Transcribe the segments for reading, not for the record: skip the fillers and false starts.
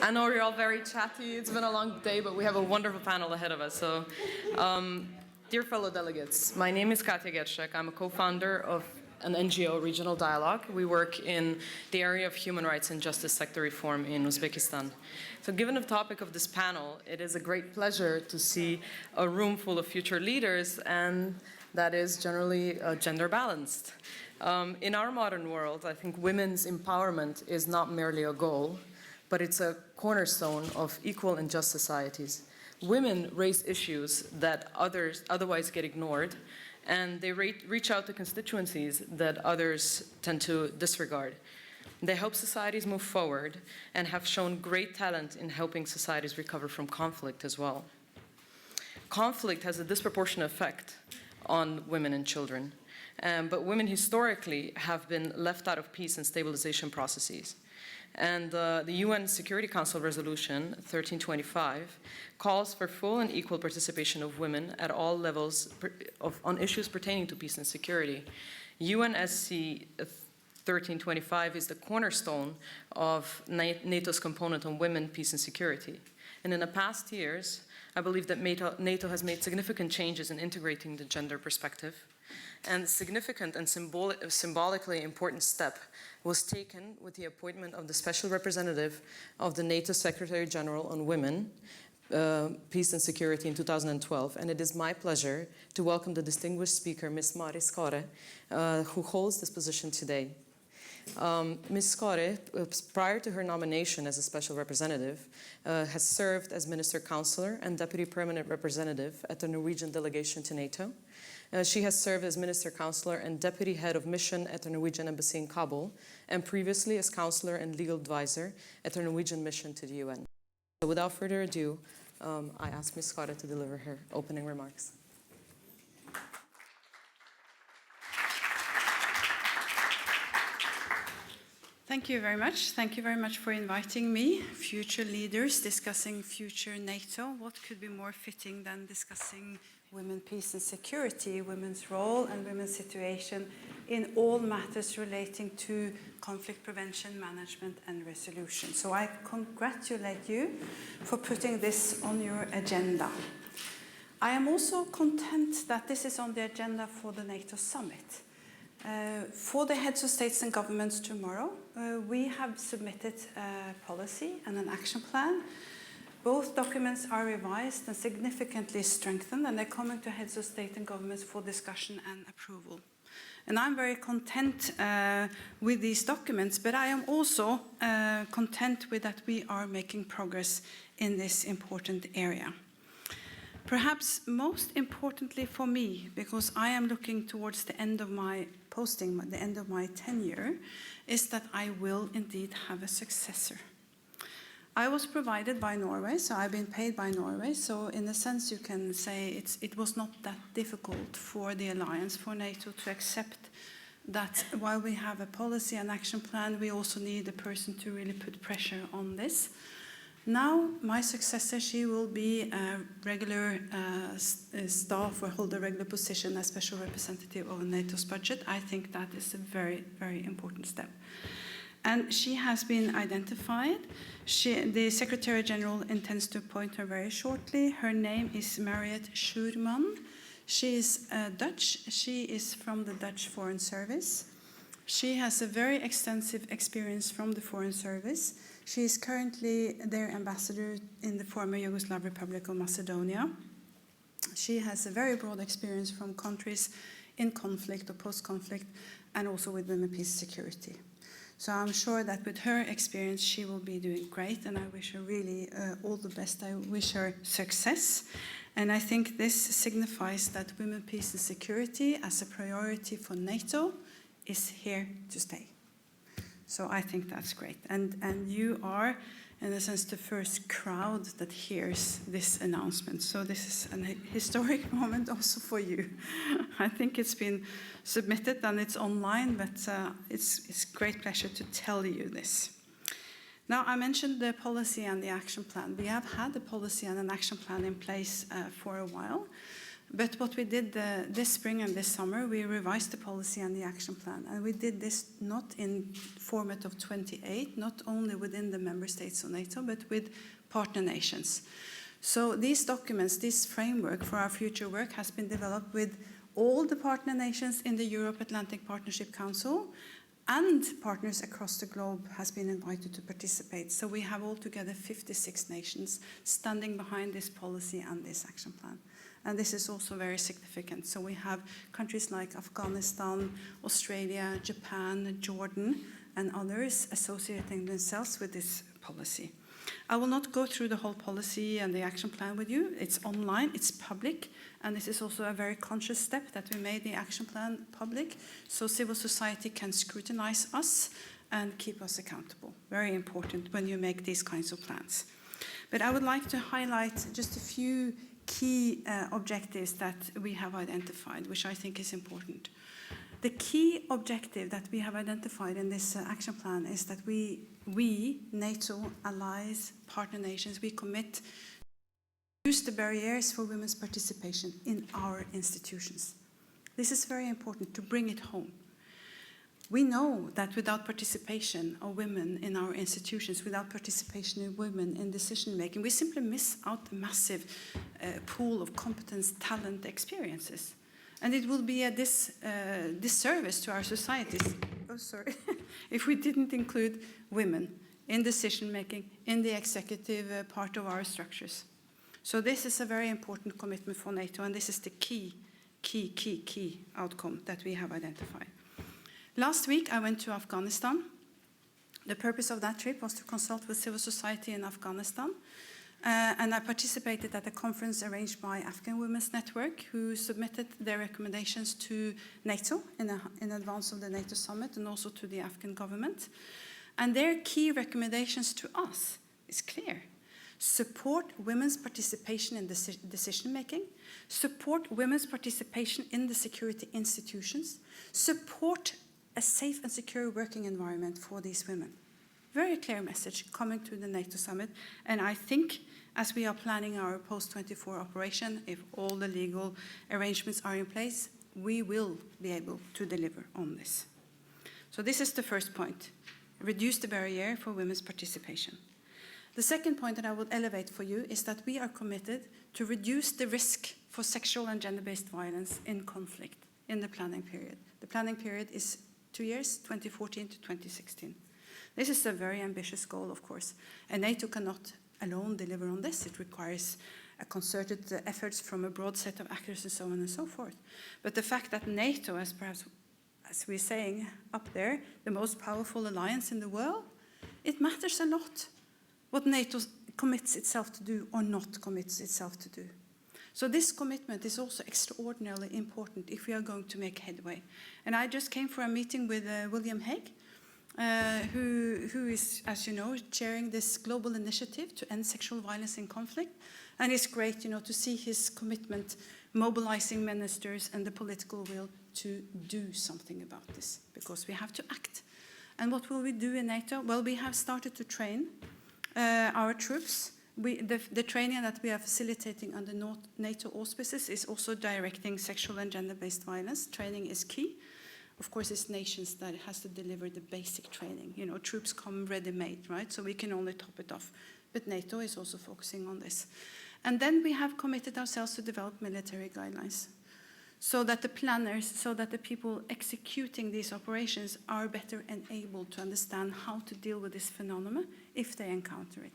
I know you're all very chatty. It's been a long day, but we have a wonderful panel ahead of us. So, dear fellow delegates, my name is Katja Gershek. I'm a co-founder of an NGO, Regional Dialogue. We work in the area of human rights and justice sector reform in Uzbekistan. So given the topic of this panel, it is a great pleasure to see a room full of future leaders, and that is generally gender balanced. In our modern world, I think women's empowerment is not merely a goal, but it's a cornerstone of equal and just societies. Women raise issues that otherwise get ignored, and they reach out to constituencies that others tend to disregard. They help societies move forward and have shown great talent in helping societies recover from conflict as well. Conflict has a disproportionate effect on women and children, but women historically have been left out of peace and stabilization processes. And the UN Security Council Resolution 1325 calls for full and equal participation of women at all levels on issues pertaining to peace and security. UNSC 1325 is the cornerstone of NATO's component on women, peace and security. And in the past years, I believe that NATO has made significant changes in integrating the gender perspective. And significant and symbolically important step was taken with the appointment of the Special Representative of the NATO Secretary General on Women, Peace and Security in 2012. And it is my pleasure to welcome the distinguished speaker, Ms. Mari Skore, who holds this position today. Ms. Skore, prior to her nomination as a Special Representative, has served as Minister Counselor and Deputy Permanent Representative at the Norwegian delegation to NATO. She has served as Minister Counselor and Deputy Head of Mission at the Norwegian Embassy in Kabul, and previously as Counselor and Legal Advisor at the Norwegian Mission to the UN. So without further ado, I ask Ms. Skore to deliver her opening remarks. Thank you very much. Thank you very much for inviting me. Future leaders discussing future NATO. What could be more fitting than discussing women, peace and security, women's role and women's situation in all matters relating to conflict prevention, management and resolution. So I congratulate you for putting this on your agenda. I am also content that this is on the agenda for the NATO summit. For the heads of states and governments tomorrow, we have submitted a policy and an action plan. Both documents are revised and significantly strengthened, and they're coming to heads of state and governments for discussion and approval. And I'm very content with these documents, but I am also content with that we are making progress in this important area. Perhaps most importantly for me, because I am looking towards the end of my posting, the end of my tenure, is that I will indeed have a successor. I was provided by Norway, so I've been paid by Norway, so in a sense you can say it was not that difficult for the alliance, for NATO, to accept that while we have a policy and action plan, we also need a person to really put pressure on this. Now, my successor, she will be a regular staff or hold a regular position as Special Representative of NATO's budget. I think that is a very, very important step. And she has been identified. The Secretary General intends to appoint her very shortly. Her name is Mariette Schuurman. She is Dutch. She is from the Dutch Foreign Service. She has a very extensive experience from the Foreign Service. She is currently their ambassador in the former Yugoslav Republic of Macedonia. She has a very broad experience from countries in conflict or post-conflict, and also with women, peace, security. So I'm sure that with her experience, she will be doing great, and I wish her really all the best. I wish her success. And I think this signifies that women, peace, and security as a priority for NATO is here to stay. So I think that's great. And you are, in a sense, the first crowd that hears this announcement. So this is a historic moment also for you. I think it's been submitted and it's online, but it's a great pleasure to tell you this. Now, I mentioned the policy and the action plan. We have had the policy and an action plan in place for a while. But what we did this spring and this summer, we revised the policy and the action plan. And we did this not in format of 28, not only within the member states of NATO, but with partner nations. So these documents, this framework for our future work has been developed with all the partner nations in the Europe-Atlantic Partnership Council, and partners across the globe has been invited to participate. So we have altogether 56 nations standing behind this policy and this action plan. And this is also very significant. So we have countries like Afghanistan, Australia, Japan, Jordan, and others associating themselves with this policy. I will not go through the whole policy and the action plan with you. It's online, it's public, and this is also a very conscious step that we made the action plan public, so civil society can scrutinize us and keep us accountable. Very important when you make these kinds of plans. But I would like to highlight just a few key objectives that we have identified, which I think is important. The key objective that we have identified in this action plan is that we, NATO, allies, partner nations, we commit to reduce the barriers for women's participation in our institutions. This is very important to bring it home. We know that without participation of women in our institutions, without participation of women in decision-making, we simply miss out a massive pool of competence, talent, experiences. And it will be a disservice to our societies, if we didn't include women in decision-making, in the executive part of our structures. So this is a very important commitment for NATO, and this is the key outcome that we have identified. Last week, I went to Afghanistan. The purpose of that trip was to consult with civil society in Afghanistan. And I participated at a conference arranged by Afghan Women's Network, who submitted their recommendations to NATO in advance of the NATO summit, and also to the Afghan government. And their key recommendations to us is clear. Support women's participation in decision-making, support women's participation in the security institutions, support a safe and secure working environment for these women. Very clear message coming to the NATO summit, and I think as we are planning our post-24 operation, if all the legal arrangements are in place, we will be able to deliver on this. So this is the first point, reduce the barrier for women's participation. The second point that I would elevate for you is that we are committed to reduce the risk for sexual and gender-based violence in conflict in the planning period. The planning period is 2 years, 2014 to 2016. This is a very ambitious goal, of course, and NATO cannot alone deliver on this. It requires a concerted efforts from a broad set of actors and so on and so forth. But the fact that NATO, as perhaps, as we're saying up there, the most powerful alliance in the world, it matters a lot what NATO commits itself to do or not commits itself to do. So this commitment is also extraordinarily important if we are going to make headway. And I just came for a meeting with William Hague, who is, as you know, chairing this global initiative to end sexual violence in conflict. And it's great, to see his commitment, mobilizing ministers and the political will to do something about this, because we have to act. And what will we do in NATO? Well, we have started to train our troops. The training that we are facilitating under NATO auspices is also directing sexual and gender-based violence. Training is key. Of course, it's nations that has to deliver the basic training. Troops come ready-made, right? So we can only top it off. But NATO is also focusing on this. And then we have committed ourselves to develop military guidelines so that the planners, so that the people executing these operations are better enabled to understand how to deal with this phenomenon if they encounter it.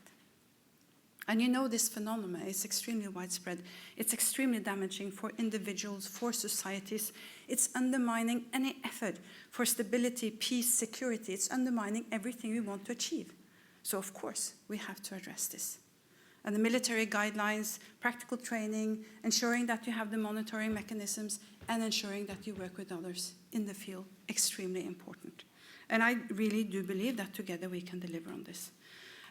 And this phenomenon is extremely widespread. It's extremely damaging for individuals, for societies. It's undermining any effort for stability, peace, security. It's undermining everything we want to achieve. So, of course, we have to address this. And the military guidelines, practical training, ensuring that you have the monitoring mechanisms, and ensuring that you work with others in the field, extremely important. And I really do believe that together we can deliver on this.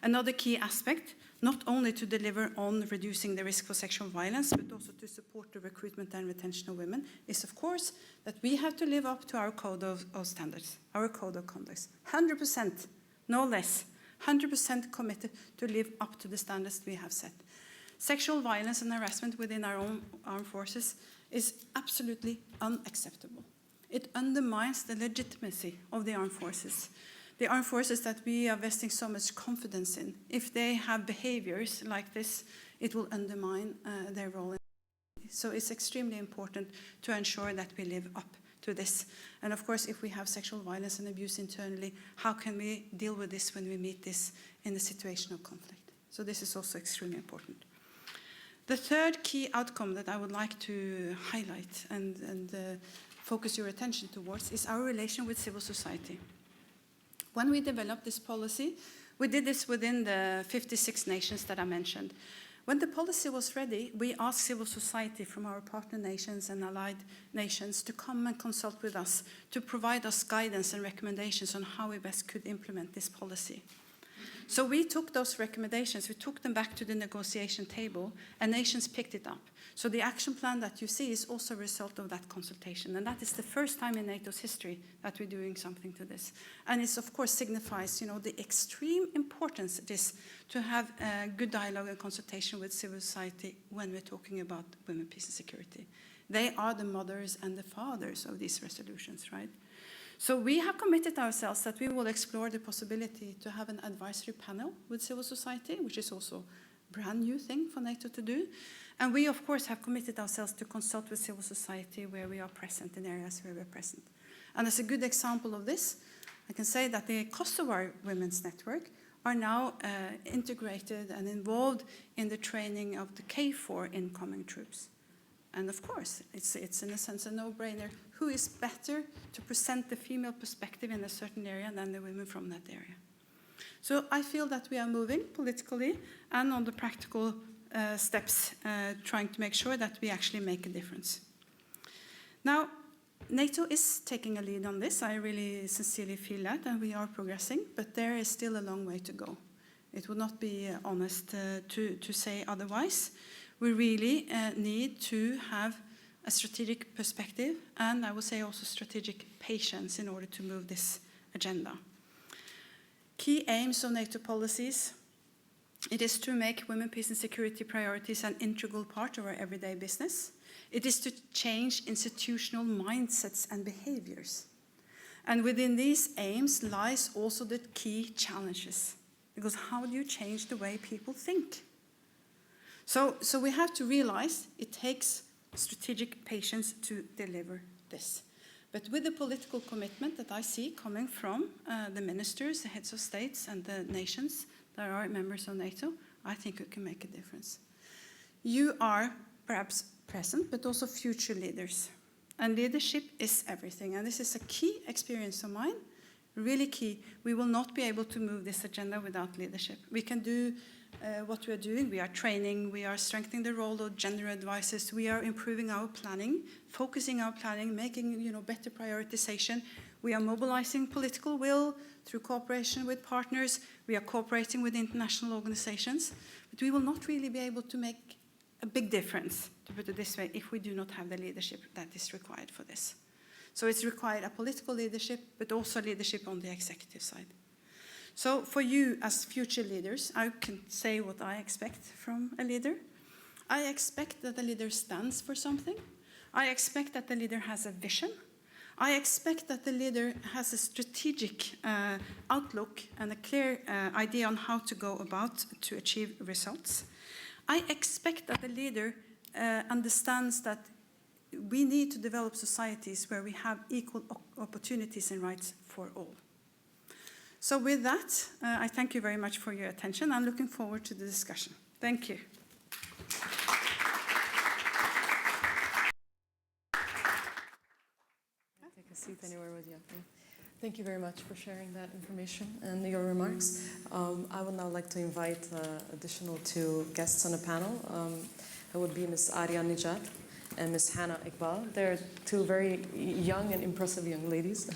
Another key aspect, not only to deliver on reducing the risk for sexual violence, but also to support the recruitment and retention of women, is of course that we have to live up to our code of standards, our code of conduct. 100%, no less, 100% committed to live up to the standards we have set. Sexual violence and harassment within our own armed forces is absolutely unacceptable. It undermines the legitimacy of the armed forces. The armed forces that we are vesting so much confidence in. If they have behaviors like this, it will undermine their role. So it's extremely important to ensure that we live up to this. And of course, if we have sexual violence and abuse internally, how can we deal with this when we meet this in a situation of conflict? So this is also extremely important. The third key outcome that I would like to highlight and focus your attention towards is our relation with civil society. When we developed this policy, we did this within the 56 nations that I mentioned. When the policy was ready, we asked civil society from our partner nations and allied nations to come and consult with us, to provide us guidance and recommendations on how we best could implement this policy. So we took those recommendations, we took them back to the negotiation table, and nations picked it up. So the action plan that you see is also a result of that consultation, and that is the first time in NATO's history that we're doing something to this. And it of course signifies, the extreme importance it is to have a good dialogue and consultation with civil society when we're talking about women, peace and security. They are the mothers and the fathers of these resolutions, right? So we have committed ourselves that we will explore the possibility to have an advisory panel with civil society, which is also a brand new thing for NATO to do. And we, of course, have committed ourselves to consult with civil society where we are present, in areas where we're present. And as a good example of this, I can say that the Kosovo Women's Network are now integrated and involved in the training of the KFOR incoming troops. And of course, it's in a sense a no-brainer. Who is better to present the female perspective in a certain area than the women from that area? So I feel that we are moving politically and on the practical steps, trying to make sure that we actually make a difference. Now, NATO is taking a lead on this. I really sincerely feel that, and we are progressing, but there is still a long way to go. It would not be honest to say otherwise. We really need to have a strategic perspective, and I would say also strategic patience in order to move this agenda. Key aims of NATO policies: it is to make women, peace and security priorities an integral part of our everyday business. It is to change institutional mindsets and behaviors. And within these aims lies also the key challenges, because how do you change the way people think? So we have to realize it takes strategic patience to deliver this. But with the political commitment that I see coming from the ministers, the heads of states, and the nations that are members of NATO, I think it can make a difference. You are perhaps present, but also future leaders. And leadership is everything. And this is a key experience of mine, really key. We will not be able to move this agenda without leadership. We can do what we are doing. We are training, we are strengthening the role of gender advisors, we are improving our planning, focusing our planning, making better prioritization. We are mobilizing political will through cooperation with partners. We are cooperating with international organizations. But we will not really be able to make a big difference, to put it this way, if we do not have the leadership that is required for this. So it's required a political leadership, but also leadership on the executive side. So for you as future leaders, I can say what I expect from a leader. I expect that the leader stands for something. I expect that the leader has a vision. I expect that the leader has a strategic outlook and a clear idea on how to go about to achieve results. I expect that the leader understands that we need to develop societies where we have equal opportunities and rights for all. So with that, I thank you very much for your attention. I'm looking forward to the discussion. Thank you. Take a seat anywhere with you. Yeah. Thank you very much for sharing that information and your remarks. I would now like to invite additional two guests on the panel. That would be Ms. Arya Nijat and Ms. Hannah Iqbal. They're two very young and impressive young ladies.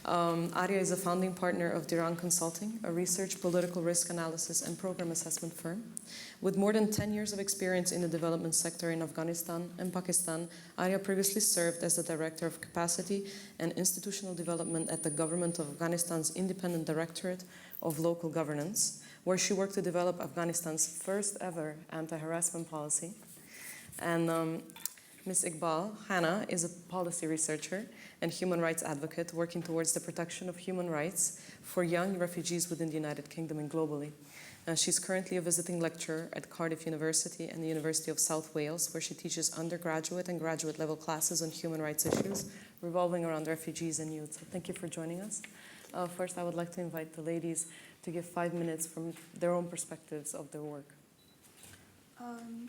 Arya is a founding partner of Diran Consulting, a research, political risk analysis, and program assessment firm. With more than 10 years of experience in the development sector in Afghanistan and Pakistan, Arya previously served as the Director of Capacity and Institutional Development at the Government of Afghanistan's Independent Directorate of Local Governance, where she worked to develop Afghanistan's first ever anti-harassment policy. And Ms. Iqbal Hana is a policy researcher and human rights advocate working towards the protection of human rights for young refugees within the United Kingdom and globally. She's currently a visiting lecturer at Cardiff University and the University of South Wales, where she teaches undergraduate and graduate level classes on human rights issues revolving around refugees and youth. So thank you for joining us. First, I would like to invite the ladies to give 5 minutes from their own perspectives of their work.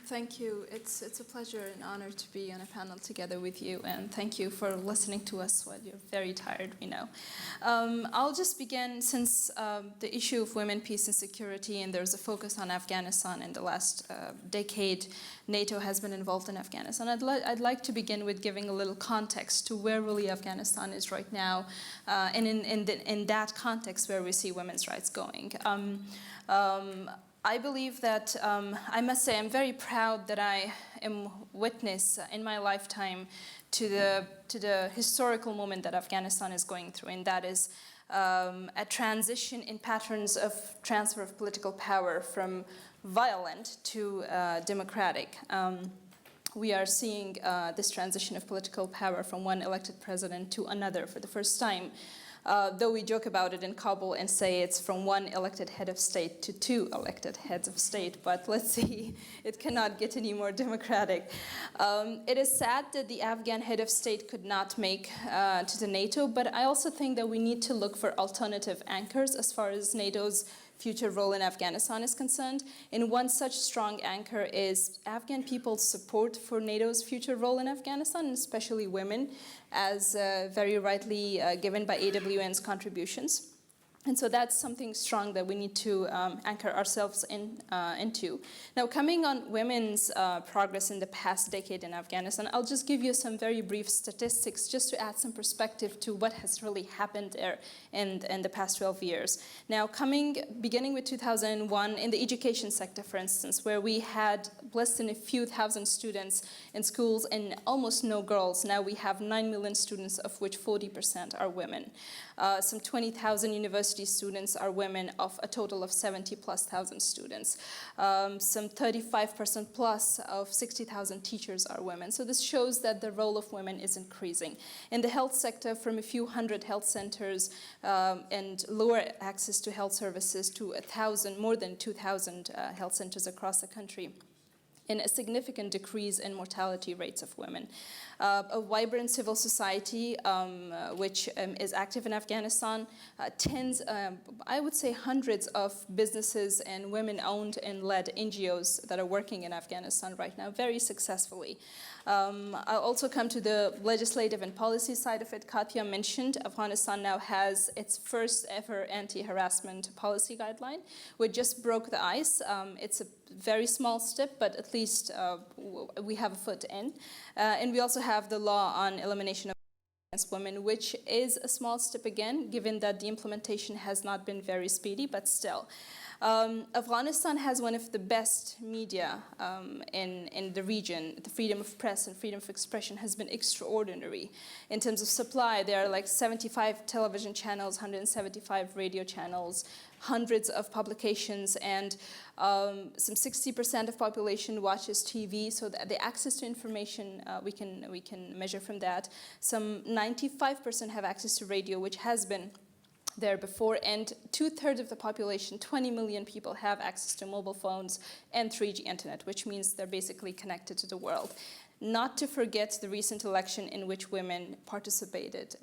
Thank you. It's a pleasure and honor to be on a panel together with you, and thank you for listening to us while you're very tired, we know. I'll just begin, since the issue of women, peace and security, and there's a focus on Afghanistan in the last decade. NATO has been involved in Afghanistan. I'd like to begin with giving a little context to where really Afghanistan is right now, and in that context where we see women's rights going. I believe that, I must say, I'm very proud that I am witness in my lifetime to the historical moment that Afghanistan is going through, and that is a transition in patterns of transfer of political power from violent to democratic. We are seeing this transition of political power from one elected president to another for the first time. Though we joke about it in Kabul and say it's from one elected head of state to two elected heads of state, but let's see, it cannot get any more democratic. It is sad that the Afghan head of state could not make to the NATO, but I also think that we need to look for alternative anchors as far as NATO's future role in Afghanistan is concerned. And one such strong anchor is Afghan people's support for NATO's future role in Afghanistan, and especially women, as very rightly given by AWN's contributions. And so that's something strong that we need to anchor ourselves into. Now, coming on women's progress in the past decade in Afghanistan, I'll just give you some very brief statistics just to add some perspective to what has really happened there in the past 12 years. Now, beginning with 2001, in the education sector, for instance, where we had less than a few thousand students in schools and almost no girls, now we have 9 million students, of which 40% are women. Some 20,000 university students are women, of a total of 70,000+ students. Some 35% plus of 60,000 teachers are women. So this shows that the role of women is increasing. In the health sector, from a few hundred health centers and lower access to health services to more than 2,000 health centers across the country, and a significant decrease in mortality rates of women. A vibrant civil society, which is active in Afghanistan, I would say hundreds of businesses and women-owned and led NGOs that are working in Afghanistan right now very successfully. I'll also come to the legislative and policy side of it. Katya mentioned Afghanistan now has its first ever anti-harassment policy guideline, which just broke the ice. It's a very small step, but at least we have a foot in. And we also have the law on elimination of against women, which is a small step again, given that the implementation has not been very speedy, but still. Afghanistan has one of the best media in the region. The freedom of press and freedom of expression has been extraordinary. In terms of supply, there are like 75 television channels, 175 radio channels, hundreds of publications, and some 60% of population watches TV, so that the access to information we can measure from that. Some 95% have access to radio, which has been there before, and 2/3 of the population, 20 million people, have access to mobile phones and 3G internet, which means they're basically connected to the world. Not to forget the recent election in which women participated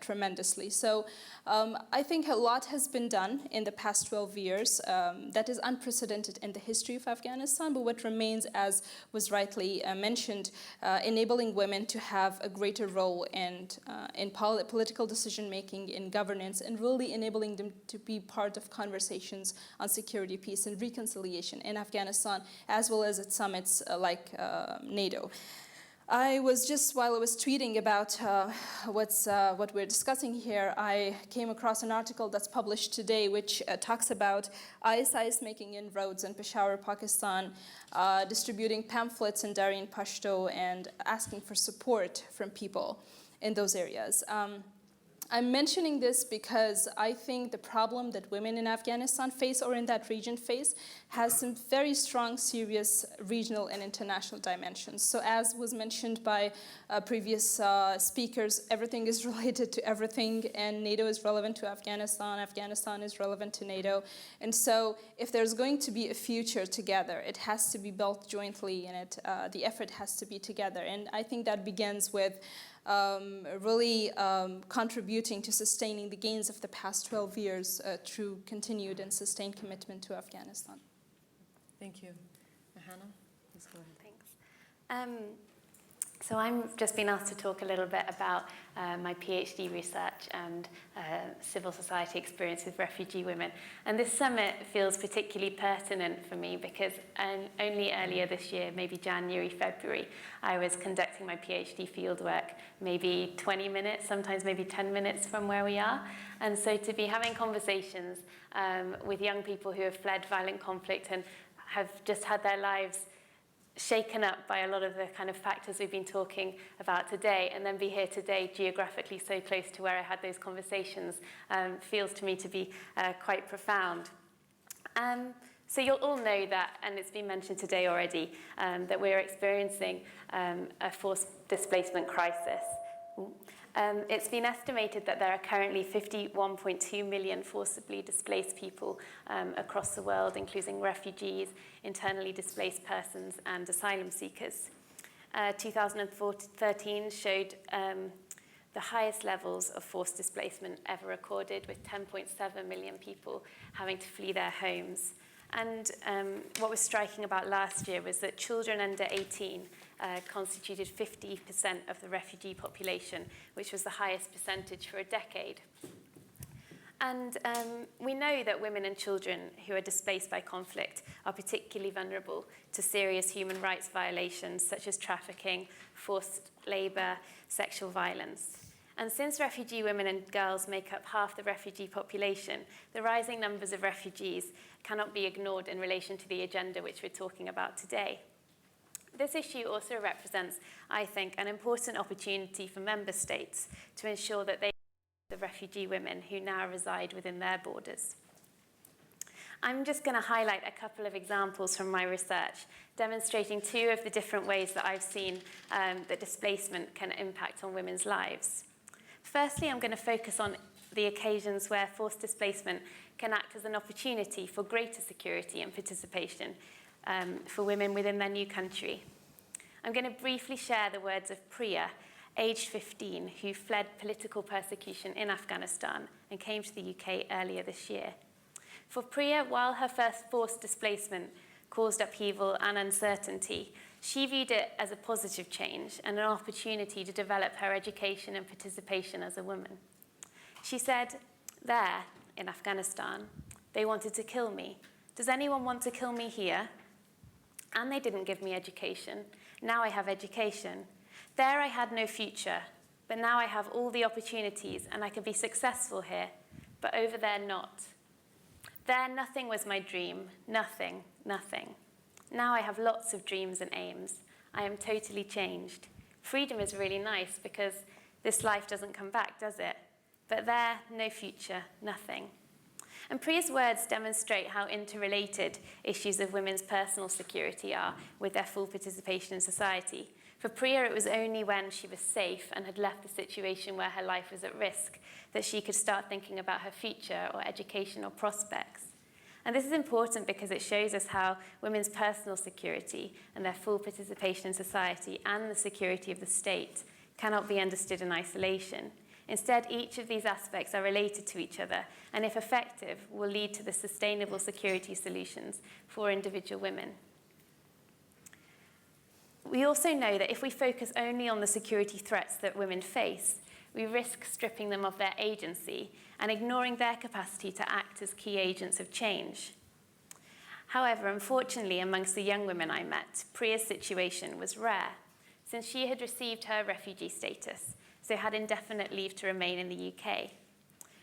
tremendously. So I think a lot has been done in the past 12 years that is unprecedented in the history of Afghanistan, but what remains, as was rightly mentioned, enabling women to have a greater role in political decision-making, in governance, and really enabling them to be part of conversations on security, peace, and reconciliation in Afghanistan, as well as at summits like NATO. I was just, while I was tweeting about what we're discussing here, I came across an article that's published today which talks about ISIS making inroads in Peshawar, Pakistan, distributing pamphlets in Dari and Pashto, and asking for support from people in those areas. I'm mentioning this because I think the problem that women in Afghanistan face or in that region face has some very strong, serious regional and international dimensions. So as was mentioned by previous speakers, everything is related to everything, and NATO is relevant to Afghanistan, Afghanistan is relevant to NATO. And so if there's going to be a future together, it has to be built jointly, and the effort has to be together. And I think that begins with really contributing to sustaining the gains of the past 12 years through continued and sustained commitment to Afghanistan. Thank you. Hannah, please go ahead. Thanks. So I've just been asked to talk a little bit about my PhD research and civil society experience with refugee women. And this summit feels particularly pertinent for me because only earlier this year, maybe January, February, I was conducting my PhD fieldwork maybe 20 minutes, sometimes maybe 10 minutes from where we are. And so to be having conversations with young people who have fled violent conflict and have just had their lives shaken up by a lot of the kind of factors we've been talking about today, and then be here today geographically so close to where I had those conversations feels to me to be quite profound. So you'll all know that, and it's been mentioned today already, that we're experiencing a forced displacement crisis. It's been estimated that there are currently 51.2 million forcibly displaced people across the world, including refugees, internally displaced persons, and asylum seekers. 2013 showed the highest levels of forced displacement ever recorded, with 10.7 million people having to flee their homes. And what was striking about last year was that children under 18 constituted 50% of the refugee population, which was the highest percentage for a decade. And we know that women and children who are displaced by conflict are particularly vulnerable to serious human rights violations such as trafficking, forced labor, sexual violence. And since refugee women and girls make up half the refugee population, the rising numbers of refugees cannot be ignored in relation to the agenda which we're talking about today. This issue also represents, I think, an important opportunity for member states to ensure that they the refugee women who now reside within their borders. I'm just going to highlight a couple of examples from my research, demonstrating two of the different ways that I've seen that displacement can impact on women's lives. Firstly, I'm going to focus on the occasions where forced displacement can act as an opportunity for greater security and participation for women within their new country. I'm going to briefly share the words of Priya, aged 15, who fled political persecution in Afghanistan and came to the UK earlier this year. For Priya, while her first forced displacement caused upheaval and uncertainty, she viewed it as a positive change and an opportunity to develop her education and participation as a woman. She said, "There, in Afghanistan, they wanted to kill me. Does anyone want to kill me here? And they didn't give me education. Now I have education. There I had no future, but now I have all the opportunities and I can be successful here, but over there not. There nothing was my dream, nothing, nothing. Now I have lots of dreams and aims. I am totally changed. Freedom is really nice because this life doesn't come back, does it? But there, no future, nothing." And Priya's words demonstrate how interrelated issues of women's personal security are with their full participation in society. For Priya, it was only when she was safe and had left the situation where her life was at risk that she could start thinking about her future or educational prospects. And this is important because it shows us how women's personal security and their full participation in society and the security of the state cannot be understood in isolation. Instead, each of these aspects are related to each other, and if effective, will lead to the sustainable security solutions for individual women. We also know that if we focus only on the security threats that women face, we risk stripping them of their agency and ignoring their capacity to act as key agents of change. However, unfortunately, amongst the young women I met, Priya's situation was rare, since she had received her refugee status, so had indefinite leave to remain in the UK.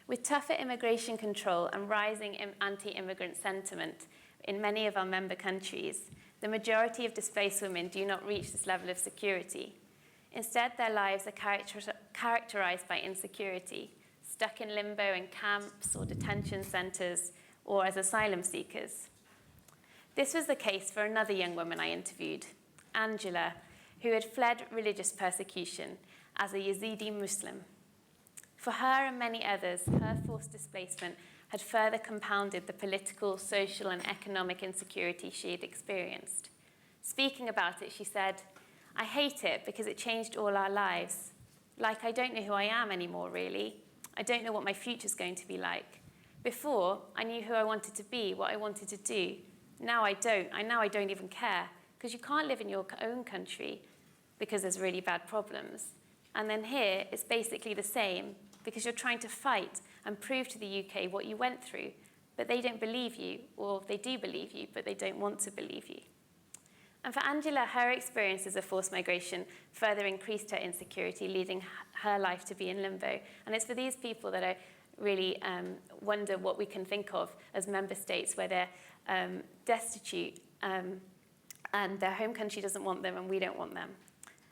With tougher immigration control and rising anti-immigrant sentiment in many of our member countries, the majority of displaced women do not reach this level of security. Instead, their lives are characterized by insecurity, stuck in limbo in camps or detention centres or as asylum seekers. This was the case for another young woman I interviewed, Angela, who had fled religious persecution as a Yazidi Muslim. For her and many others, her forced displacement had further compounded the political, social, and economic insecurity she had experienced. Speaking about it, she said, "I hate it because it changed all our lives. Like, I don't know who I am anymore, really. I don't know what my future's going to be like. Before, I knew who I wanted to be, what I wanted to do. Now I don't. Now I don't even care, because you can't live in your own country because there's really bad problems. And then here, it's basically the same, because you're trying to fight and prove to the UK what you went through, but they don't believe you, or they do believe you, but they don't want to believe you." And for Angela, her experiences of forced migration further increased her insecurity, leading her life to be in limbo. And it's for these people that I really wonder what we can think of as member states where they're destitute and their home country doesn't want them and we don't want them.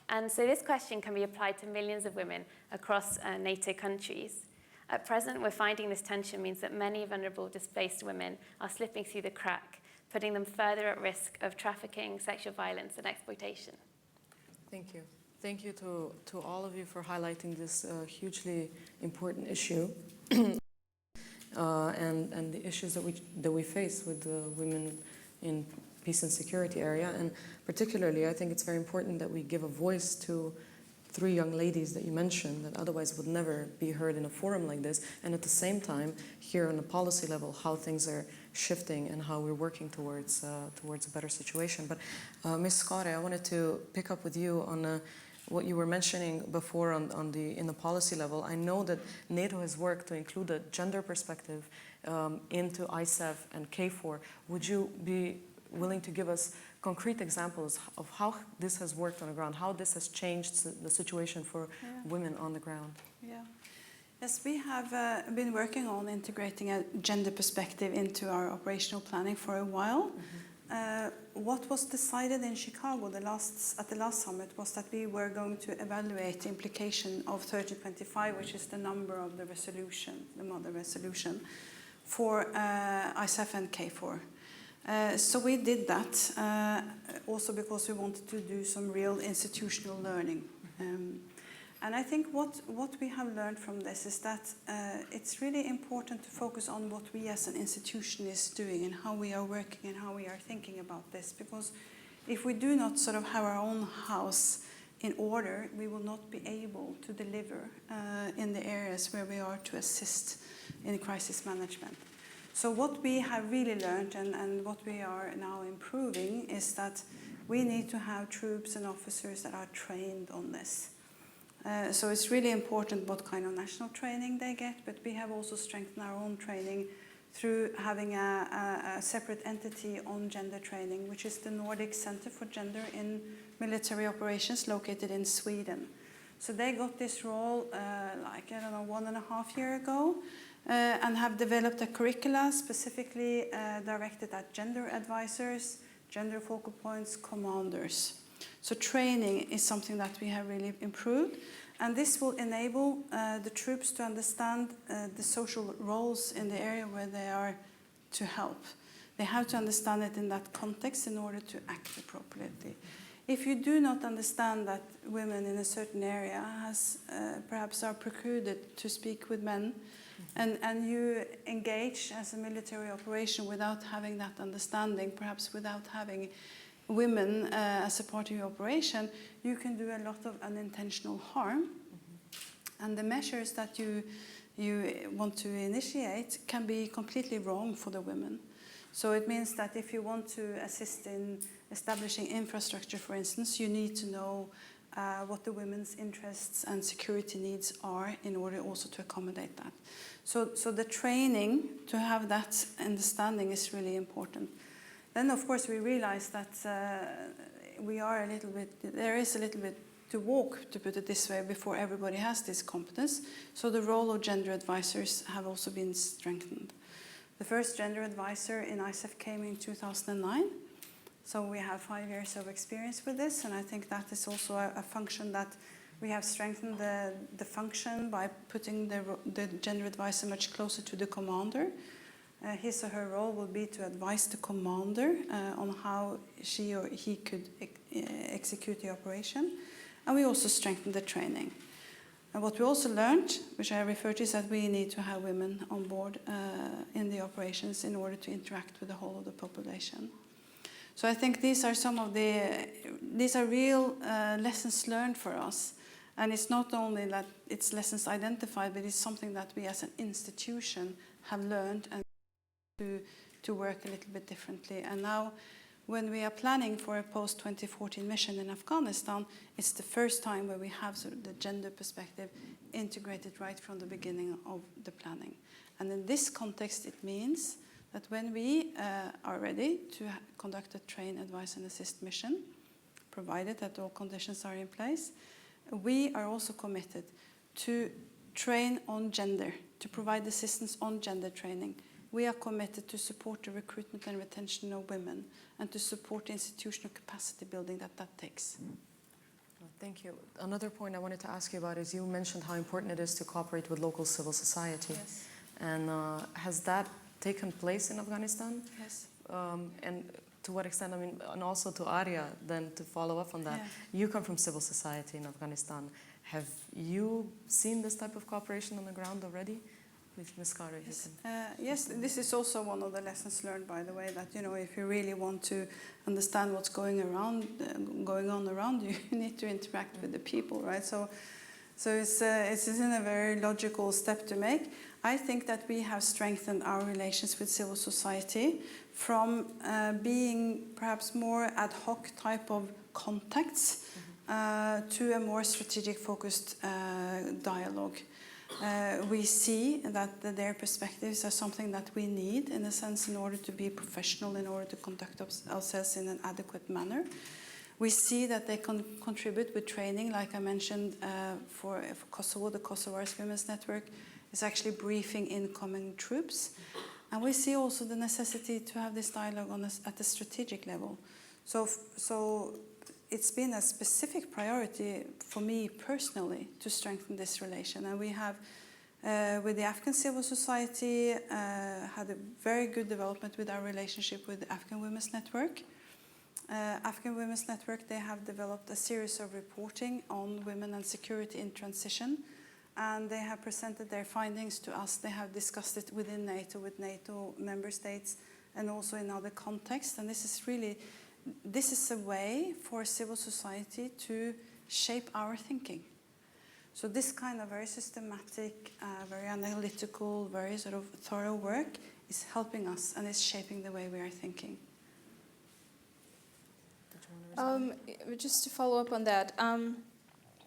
And so this question can be applied to millions of women across NATO countries. At present, we're finding this tension means that many vulnerable displaced women are slipping through the crack, putting them further at risk of trafficking, sexual violence, and exploitation. Thank you. Thank you to all of you for highlighting this hugely important issue and the issues that we face with the women in peace and security area. And particularly, I think it's very important that we give a voice to 3 young ladies that you mentioned that otherwise would never be heard in a forum like this, and at the same time here on the policy level how things are shifting and how we're working towards a better situation. But Ms. Scott, I wanted to pick up with you on what you were mentioning before in the policy level. I know that NATO has worked to include a gender perspective into ISAF and KFOR. Would you be willing to give us concrete examples of how this has worked on the ground, how this has changed the situation for women on the ground? Yeah. Yes, we have been working on integrating a gender perspective into our operational planning for a while. What was decided in Chicago at the last summit was that we were going to evaluate the implication of 1325, which is the number of the resolution, the mother resolution, for ISAF and KFOR. So we did that, also because we wanted to do some real institutional learning. And I think what we have learned from this is that it's really important to focus on what we as an institution is doing and how we are working and how we are thinking about this. Because if we do not sort of have our own house in order, we will not be able to deliver in the areas where we are to assist in crisis management. So what we have really learned and what we are now improving is that we need to have troops and officers that are trained on this. So it's really important what kind of national training they get, but we have also strengthened our own training through having a separate entity on gender training, which is the Nordic Center for Gender in Military Operations located in Sweden. So they got this role 1.5 years ago. And have developed a curricula specifically directed at gender advisors, gender focal points, commanders. So training is something that we have really improved, and this will enable the troops to understand the social roles in the area where they are to help. They have to understand it in that context in order to act appropriately. If you do not understand that women in a certain area perhaps are precluded to speak with men, and you engage as a military operation without having that understanding, perhaps without having women as a part of your operation, you can do a lot of unintentional harm. And the measures that you want to initiate can be completely wrong for the women. So it means that if you want to assist in establishing infrastructure, for instance, you need to know what the women's interests and security needs are in order also to accommodate that. So the training to have that understanding is really important. Then, of course, we realize that there is a little bit to walk, to put it this way, before everybody has this competence. So the role of gender advisors have also been strengthened. The first gender advisor in ISAF came in 2009. So we have 5 years of experience with this, and I think that is also a function that We have strengthened the function by putting the gender advisor much closer to the commander. His or her role will be to advise the commander on how she or he could execute the operation. And we also strengthened the training. And what we also learned, which I refer to, is that we need to have women on board in the operations in order to interact with the whole of the population. So I think these are real lessons learned for us. And it's not only that it's lessons identified, but it's something that we as an institution have learned and to work a little bit differently. And now, when we are planning for a post-2014 mission in Afghanistan, it's the first time where we have sort of the gender perspective integrated right from the beginning of the planning. And in this context, it means that when we are ready to conduct a train, advise, and assist mission, provided that all conditions are in place, we are also committed to train on gender, to provide assistance on gender training. We are committed to support the recruitment and retention of women and to support the institutional capacity building that takes. Thank you. Another point I wanted to ask you about is you mentioned how important it is to cooperate with local civil society. Yes. And has that taken place in Afghanistan? Yes. And to what extent, I mean, and also to Arya, then to follow up on that. Yeah. You come from civil society in Afghanistan. Have you seen this type of cooperation on the ground already? Please, Ms. Carter. Yes. Yes, this is also one of the lessons learned, by the way, that, you know, if you really want to understand what's going on around you, you need to interact with the people, right? So it's in a very logical step to make. I think that we have strengthened our relations with civil society from being perhaps more ad hoc type of contacts to a more strategic focused dialogue. We see that their perspectives are something that we need, in a sense, in order to be professional, in order to conduct ourselves in an adequate manner. We see that they can contribute with training, like I mentioned, for Kosovo. The Kosovar's Women's Network is actually briefing incoming troops. And we see also the necessity to have this dialogue at the strategic level. So it's been a specific priority for me personally to strengthen this relation. And we have, with the Afghan civil society, had a very good development with our relationship with the Afghan Women's Network. Afghan Women's Network, they have developed a series of reporting on women and security in transition. And they have presented their findings to us. They have discussed it within NATO, with NATO member states, and also in other contexts. And this is a way for civil society to shape our thinking. So this kind of very systematic, very analytical, very sort of thorough work is helping us and is shaping the way we are thinking. Just to follow up on that,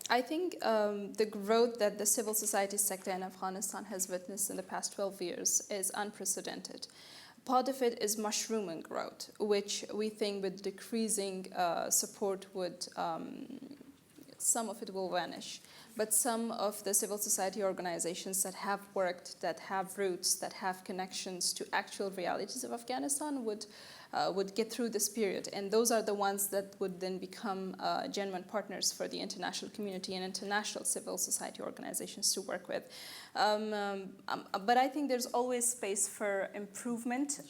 I think the growth that the civil society sector in Afghanistan has witnessed in the past 12 years is unprecedented. Part of it is mushrooming growth, which we think with decreasing support would, some of it will vanish. But some of the civil society organizations that have worked, that have roots, that have connections to actual realities of Afghanistan would get through this period. And those are the ones that would then become genuine partners for the international community and international civil society organizations to work with. But I think there's always space for improvement.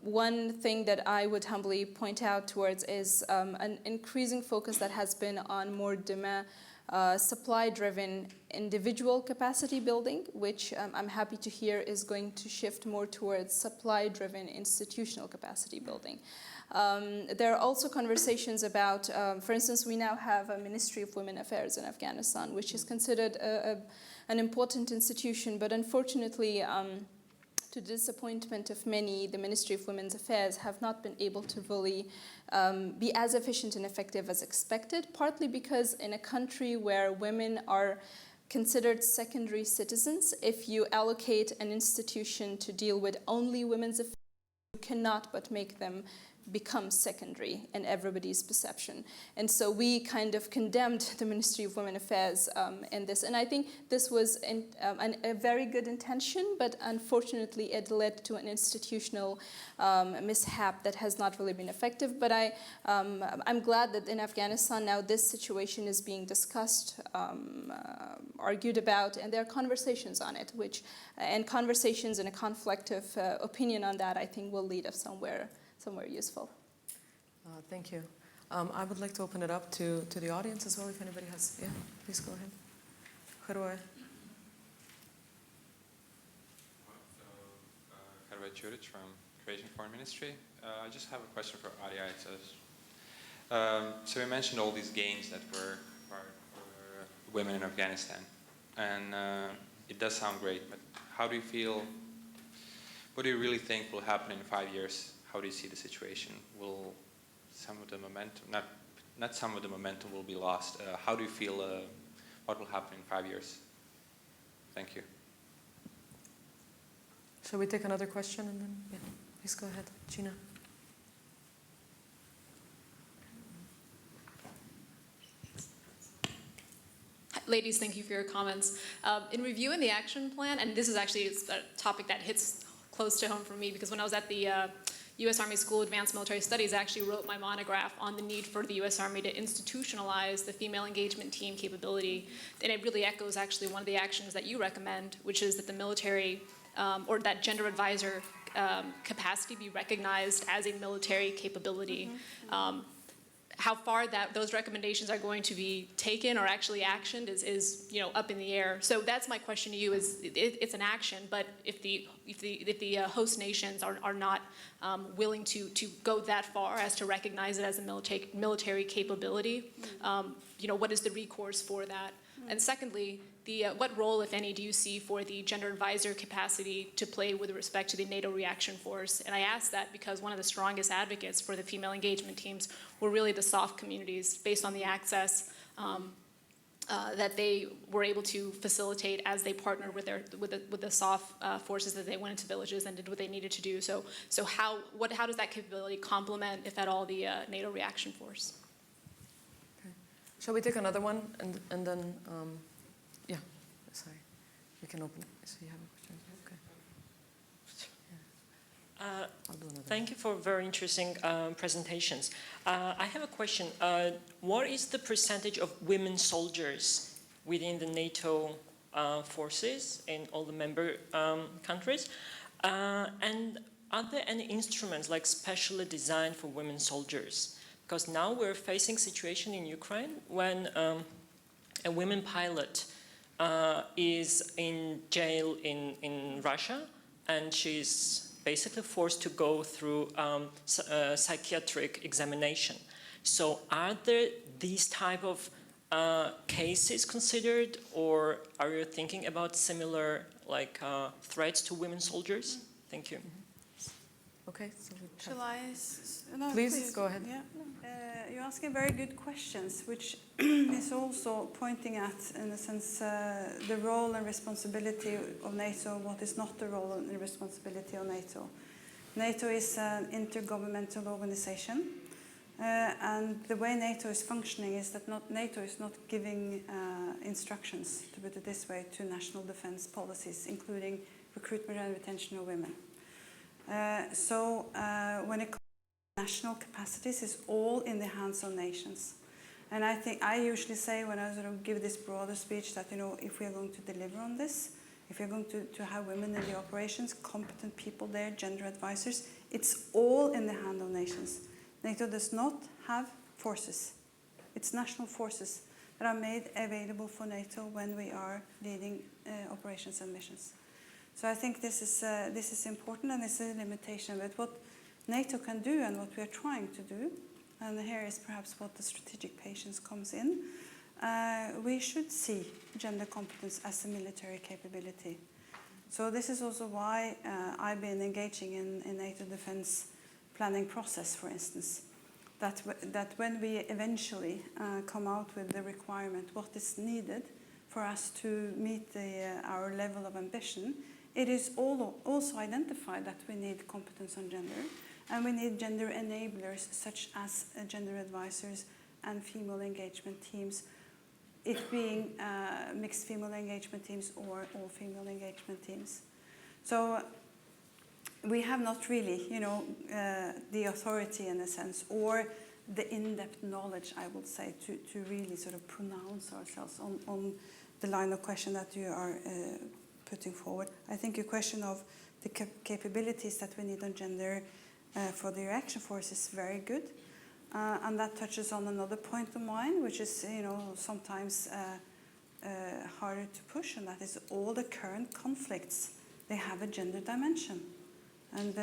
One thing that I would humbly point out towards is an increasing focus that has been on more supply-driven individual capacity building, which I'm happy to hear is going to shift more towards supply-driven institutional capacity building. There are also conversations about, for instance, we now have a Ministry of Women Affairs in Afghanistan, which is considered an important institution, but unfortunately, to the disappointment of many, the Ministry of Women's Affairs have not been able to really be as efficient and effective as expected, partly because in a country where women are considered secondary citizens, if you allocate an institution to deal with only women's affairs, you cannot but make them becomes secondary in everybody's perception. And so we kind of condemned the Ministry of Women Affairs in this. And I think this was a very good intention, but unfortunately it led to an institutional mishap that has not really been effective. But I'm glad that in Afghanistan now this situation is being discussed, argued about, and there are conversations on it, and conversations and a conflict of opinion on that I think will lead us somewhere useful. Thank you. I would like to open it up to the audience as well, if anybody has. Yeah, please go ahead. Harwa. Harwa Juric from Croatian Foreign Ministry. I just have a question for Arya. So you mentioned all these gains that were for women in Afghanistan, and it does sound great, but how do you feel, what do you really think will happen in 5 years? How do you see the situation? Will some of the momentum, not some of the momentum will be lost? How do you feel, what will happen in 5 years? Thank you. Shall we take another question and then, yeah, please go ahead. Gina. Ladies, thank you for your comments. In reviewing the action plan, and this is actually a topic that hits close to home for me, because when I was at the U.S. Army School of Advanced Military Studies, I actually wrote my monograph on the need for the U.S. Army to institutionalize the female engagement team capability. And it really echoes actually one of the actions that you recommend, which is that the military, or that gender advisor capacity be recognized as a military capability. How far those recommendations are going to be taken or actually actioned is up in the air. So that's my question to you: is it's an action, but if the host nations are not willing to go that far as to recognize it as a military capability, what is the recourse for that? And secondly, what role, if any, do you see for the gender advisor capacity to play with respect to the NATO reaction force? And I ask that because one of the strongest advocates for the female engagement teams were really the soft communities, based on the access that they were able to facilitate as they partnered with the soft forces that they went into villages and did what they needed to do. So how does that capability complement, if at all, the NATO reaction force? Okay. Shall we take another one and then? Yeah, sorry. You can open it. So you have a question? Okay. Yeah. I'll do another. Thank you for very interesting presentations. I have a question. What is the percentage of women soldiers within the NATO forces in all the member countries? And are there any instruments like specially designed for women soldiers? Because now we're facing a situation in Ukraine when a women pilot is in jail in Russia, and she's basically forced to go through psychiatric examination. So are there these type of cases considered, or are you thinking about similar threats to women soldiers? Thank you. Okay. So Shall I? No, please go ahead. Yeah. You're asking very good questions, which is also pointing at, in a sense, the role and responsibility of NATO, what is not the role and responsibility of NATO. NATO is an intergovernmental organization, and the way NATO is functioning is that NATO is not giving instructions, to put it this way, to national defense policies, including recruitment and retention of women. So when it comes to national capacities, it's all in the hands of nations. And I think I usually say, when I sort of give this broader speech, that if we are going to deliver on this, if we're going to have women in the operations, competent people there, gender advisors, it's all in the hand of nations. NATO does not have forces. It's national forces that are made available for NATO when we are leading operations and missions. So I think this is important, and it's a limitation. But what NATO can do, and what we are trying to do, and here is perhaps what the strategic patience comes in, we should see gender competence as a military capability. So this is also why I've been engaging in NATO defense planning process, for instance, that when we eventually come out with the requirement, what is needed for us to meet our level of ambition, it is also identified that we need competence on gender, And we need gender enablers such as gender advisors and female engagement teams, it being mixed female engagement teams or all female engagement teams. So we have not really, the authority in a sense, or the in-depth knowledge, I would say, to really sort of pronounce ourselves on the line of question that you are putting forward. I think your question of the capabilities that we need on gender for the reaction force is very good. And that touches on another point of mine, which is, sometimes harder to push, and that is all the current conflicts, they have a gender dimension. And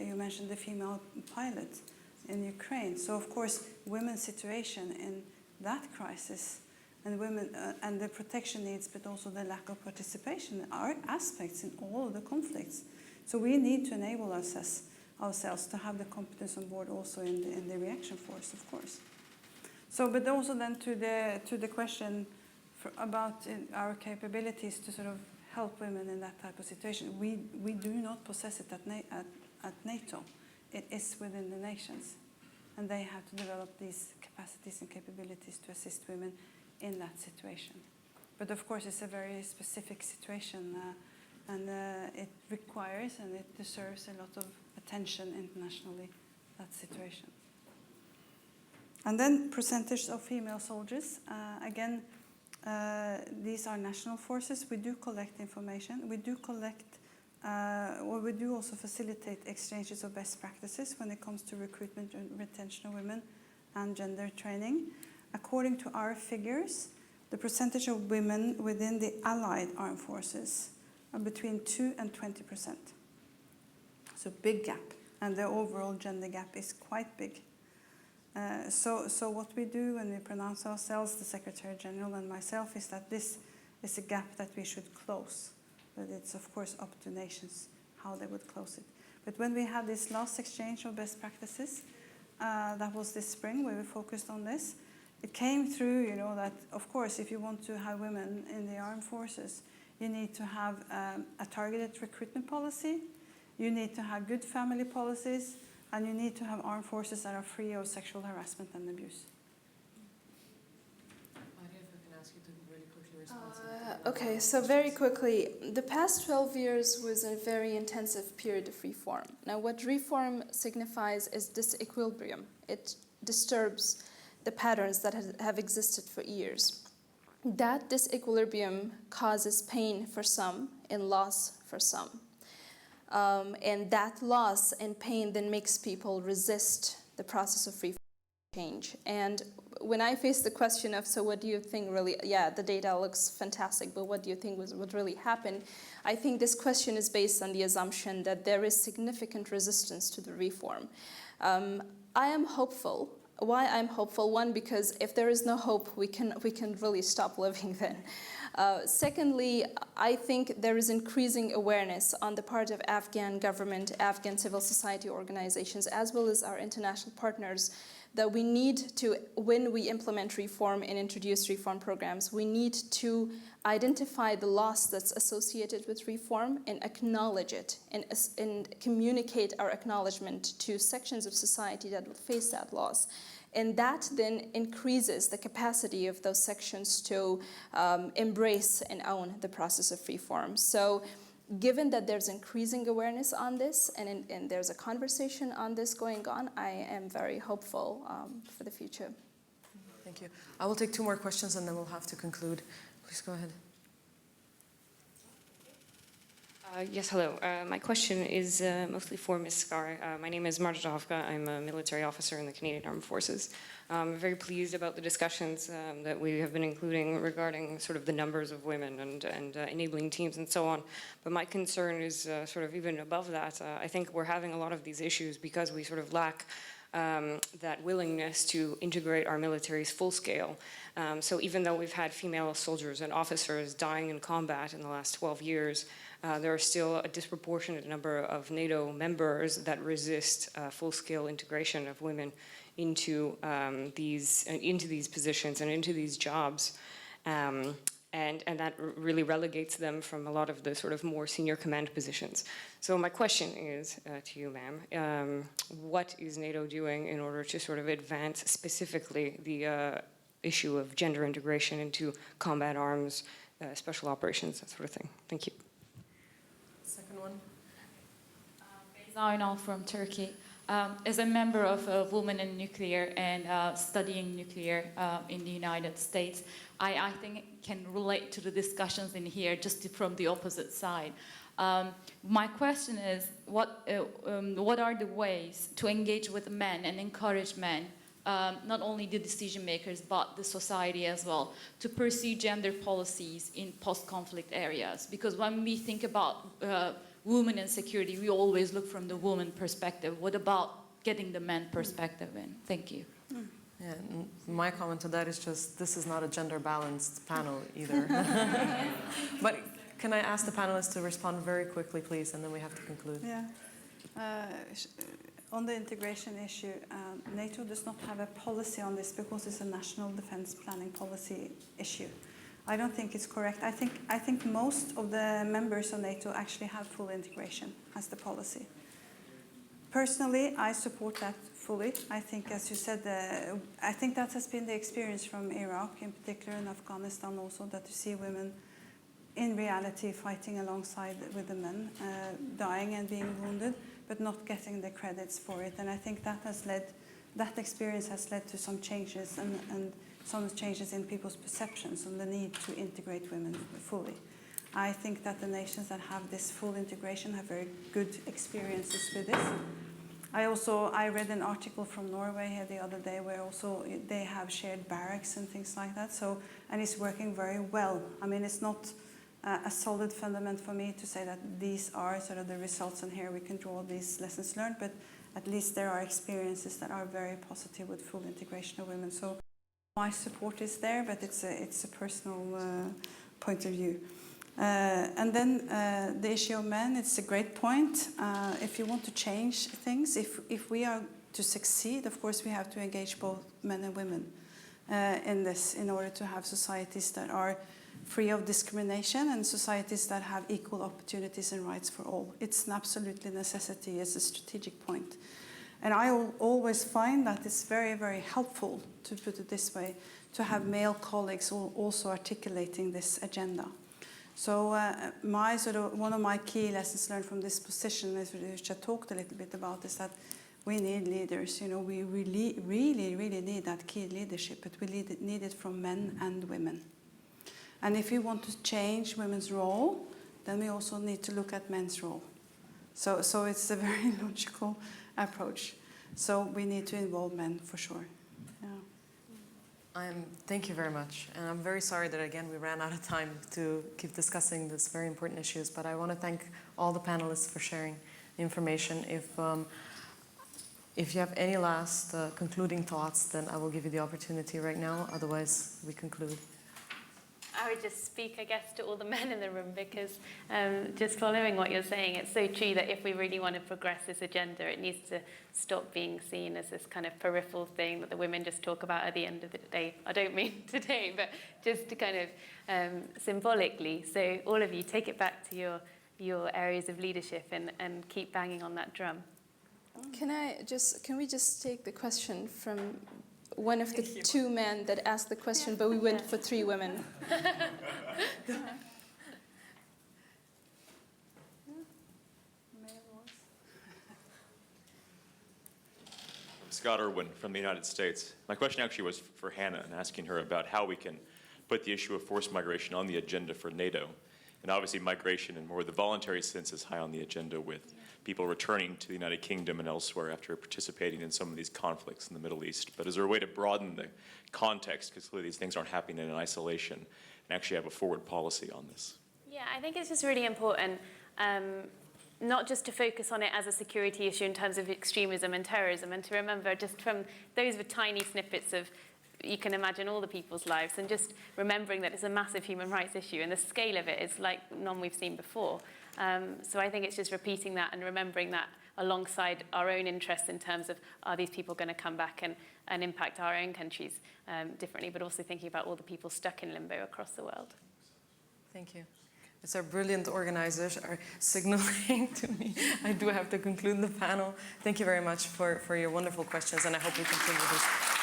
you mentioned the female pilot in Ukraine. So, of course, women's situation in that crisis and women and the protection needs, but also the lack of participation are aspects in all of the conflicts. So we need to enable ourselves to have the competence on board also in the reaction force, of course. So, but also then to the question about our capabilities to sort of help women in that type of situation. We do not possess it at NATO. It is within the nations, and they have to develop these capacities and capabilities to assist women in that situation. But of course, it's a very specific situation, and it requires and it deserves a lot of attention internationally, that situation. And then percentage of female soldiers. Again, these are national forces. We do collect information. We do collect, or we do also facilitate exchanges of best practices when it comes to recruitment and retention of women and gender training. According to our figures, the percentage of women within the allied armed forces are between 2 and 20%. So big gap, and the overall gender gap is quite big. So what we do when we pronounce ourselves, the Secretary General and myself, is that this is a gap that we should close. But it's of course up to nations how they would close it. But when we had this last exchange of best practices, that was this spring where we focused on this, it came through, that of course if you want to have women in the armed forces, you need to have a targeted recruitment policy, you need to have good family policies, and you need to have armed forces that are free of sexual harassment and abuse. Okay, so very quickly, the past 12 years was a very intensive period of reform. Now, what reform signifies is disequilibrium. It disturbs the patterns that have existed for years. That disequilibrium causes pain for some and loss for some. And that loss and pain then makes people resist the process of reform change. And when I face the question of, so what do you think really, the data looks fantastic, but what do you think would really happen? I think this question is based on the assumption that there is significant resistance to the reform. I am hopeful. Why I'm hopeful? One, because if there is no hope, we can really stop living then. Secondly, I think there is increasing awareness on the part of Afghan government, Afghan civil society organizations, as well as our international partners, that we need to, when we implement reform and introduce reform programs, we need to identify the loss that's associated with reform and acknowledge it and communicate our acknowledgement to sections of society that would face that loss. And that then increases the capacity of those sections to embrace and own the process of reform. So given that there's increasing awareness on this and there's a conversation on this going on, I am very hopeful for the future. Thank you. I will take 2 more questions and then we'll have to conclude. Please go ahead. Yes, hello. My question is mostly for Ms. Skar. My name is Marta Dovka. I'm a military officer in the Canadian Armed Forces. I'm very pleased about the discussions that we have been including regarding sort of the numbers of women and enabling teams and so on. But my concern is sort of even above that. I think we're having a lot of these issues because we sort of lack that willingness to integrate our militaries full scale. So even though we've had female soldiers and officers dying in combat in the last 12 years, there are still a disproportionate number of NATO members that resist full-scale integration of women into these positions and into these jobs. And that really relegates them from a lot of the sort of more senior command positions. So my question is to you, ma'am, what is NATO doing in order to sort of advance specifically the issue of gender integration into combat arms, special operations, that sort of thing? Thank you. Second one. Zainal from Turkey. As a member of Women in Nuclear and studying nuclear in the United States, I think can relate to the discussions in here just from the opposite side. My question is, what are the ways to engage with men and encourage men, not only the decision makers, but the society as well, to pursue gender policies in post-conflict areas? Because when we think about women and security, we always look from the woman perspective. What about getting the men perspective in? Thank you. Yeah, my comment to that is just, this is not a gender-balanced panel either. But can I ask the panelists to respond very quickly, please, and then we have to conclude. Yeah. On the integration issue, NATO does not have a policy on this because it's a national defense planning policy issue. I don't think it's correct. I think most of the members of NATO actually have full integration as the policy. Personally, I support that fully. I think, as you said, I think that has been the experience from Iraq in particular and Afghanistan also, that you see women in reality fighting alongside with the men, dying and being wounded, but not getting the credits for it. And I think that experience has led to some changes and some changes in people's perceptions on the need to integrate women fully. I think that the nations that have this full integration have very good experiences with this. I read an article from Norway here the other day where also they have shared barracks and things like that. So, and it's working very well. I mean, it's not a solid fundament for me to say that these are sort of the results and here we can draw these lessons learned, but at least there are experiences that are very positive with full integration of women. So my support is there, but it's a personal point of view. And then the issue of men, it's a great point. If you want to change things, if we are to succeed, of course we have to engage both men and women in this in order to have societies that are free of discrimination and societies that have equal opportunities and rights for all. It's an absolutely necessity as a strategic point. And I always find that it's very, very helpful, to put it this way, to have male colleagues also articulating this agenda. So one of my key lessons learned from this position, which I talked a little bit about, is that we need leaders. You know, we really, really, really need that key leadership, but we need it from men and women. And if we want to change women's role, then we also need to look at men's role. So it's a very logical approach. So we need to involve men for sure. Yeah. Thank you very much. And I'm very sorry that, again, we ran out of time to keep discussing these very important issues. But I want to thank all the panelists for sharing the information. If you have any last concluding thoughts, then I will give you the opportunity right now. Otherwise, we conclude. I would just speak, I guess, to all the men in the room, because just following what you're saying, it's so true that if we really want to progress this agenda, it needs to stop being seen as this kind of peripheral thing that the women just talk about at the end of the day. I don't mean today, but just to kind of symbolically. So all of you, take it back to your areas of leadership and keep banging on that drum. Can we just take the question from one of the two men that asked the question, but we went for three women. Scott Irwin from the United States. My question actually was for Hannah, and asking her about how we can put the issue of forced migration on the agenda for NATO. And obviously migration in more the voluntary sense is high on the agenda, with people returning to the United Kingdom and elsewhere after participating in some of these conflicts in the Middle East. But is there a way to broaden the context, because clearly these things aren't happening in isolation, and actually have a forward policy on this? Yeah, I think it's just really important not just to focus on it as a security issue in terms of extremism and terrorism, and to remember just from those were tiny snippets of, you can imagine all the people's lives, and just remembering that it's a massive human rights issue and the scale of it is like none we've seen before. So I think it's just repeating that and remembering that alongside our own interests in terms of, are these people going to come back and impact our own countries differently, but also thinking about all the people stuck in limbo across the world. Thank you. It's our brilliant organizers are signaling to me. I do have to conclude the panel. Thank you very much for your wonderful questions, and I hope we continue this.